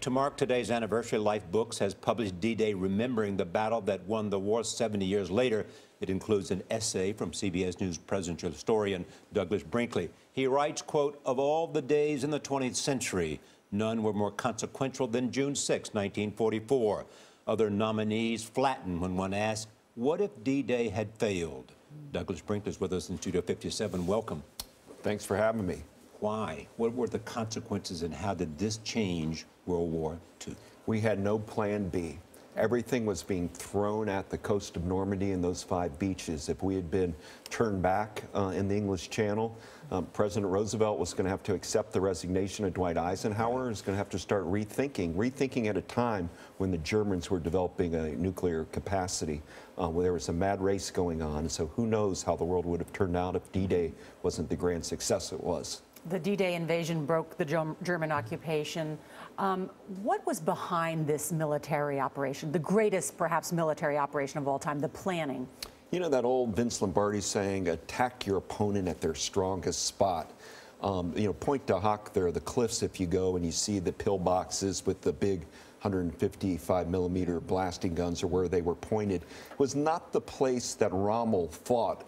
To mark today's anniversary, Life Books has published D-Day Remembering the Battle That Won the War 70 years later. It includes an essay from CBS News presidential historian Douglas Brinkley. He writes, quote, "Of all the days in the 20th century, none were more consequential than June 6, 1944. Other nominees flatten when one asks, what if D-Day had failed?" Douglas Brinkley is with us in Studio 57. Welcome. Thanks for having me. Why? What were the consequences and how did this change World War II? We had no plan B. Everything was being thrown at the coast of Normandy and those 5 beaches. If we had been turned back in the English Channel, President Roosevelt was going to have to accept the resignation of Dwight Eisenhower. He was going to have to start rethinking at a time when the Germans were developing a nuclear capacity, where there was a mad race going on. So who knows how the world would have turned out if D-Day wasn't the grand success it was. The D-Day invasion broke the German occupation. What was behind this military operation, the greatest, perhaps, military operation of all time, the planning? You know that old Vince Lombardi saying, attack your opponent at their strongest spot. You know, Point de Hoc there, the cliffs, if you go and you see the pillboxes with the big 155mm blasting guns or where they were pointed, was not the place that Rommel thought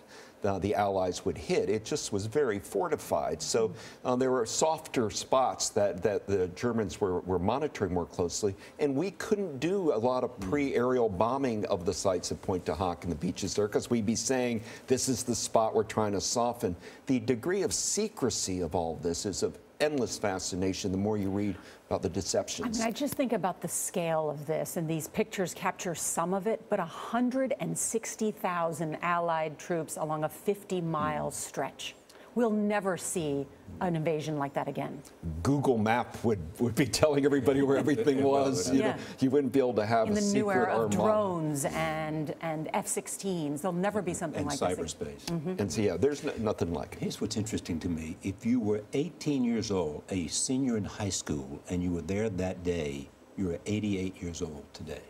the Allies would hit. It just was very fortified. So there were softer spots that the Germans were monitoring more closely, and we couldn't do a lot of pre-aerial bombing of the sites at Point de Hoc and the beaches there, because we'd be saying, this is the spot we're trying to soften. The degree of secrecy of all of this is of endless fascination the more you read about the deceptions. I mean, I just think about the scale of this, and these pictures capture some of it, but 160,000 Allied troops along a 50-mile stretch. We'll never see an invasion like that again. Google Map would be telling everybody where everything was. You know, you wouldn't be able to have a secret in the new era of Armada. drones and F-16s. There'll never be something like this. Cyberspace. And so, yeah, there's nothing like it. Here's what's interesting to me. If you were 18 years old, a senior in high school, and you were there that day, you're 88 years old today.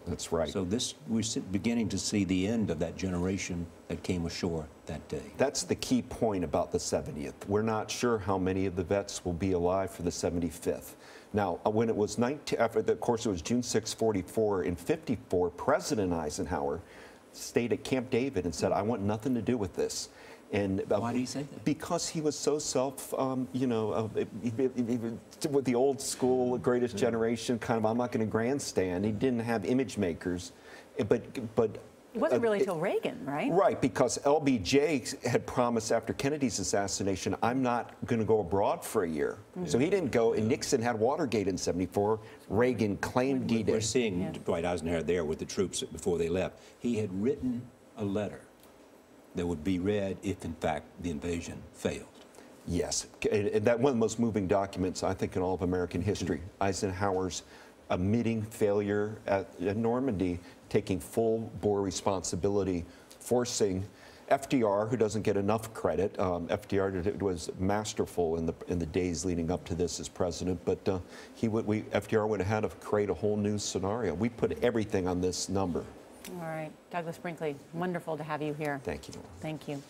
That's right. So we're beginning to see the end of that generation that came ashore that day. That's the key point about the 70th. We're not sure how many of the vets will be alive for the 75th. Now, when it was of course, it was June 6, 44. In 54, President Eisenhower stayed at Camp David and said, I want nothing to do with this. And why did he say that? Because he was so you know, with the old school, greatest generation kind of, I'm not going to grandstand. He didn't have image makers, but it wasn't really till Reagan, right? Right, because LBJ had promised after Kennedy's assassination, I'm not going to go abroad for a year. So he didn't go, and Nixon had Watergate in 74. Reagan claimed D-Day. We're seeing Dwight Eisenhower there with the troops before they left. He had written a letter that would be read if, in fact, the invasion failed. Yes, and that one of the most moving documents, I think, in all of American history. Eisenhower's admitting failure at Normandy, taking full-bore responsibility, forcing FDR, who doesn't get enough credit. FDR was masterful in the days leading up to this as president, but FDR would have had to create a whole new scenario. We put everything on this number. All right. Douglas Brinkley, wonderful to have you here. Thank you. Thank you.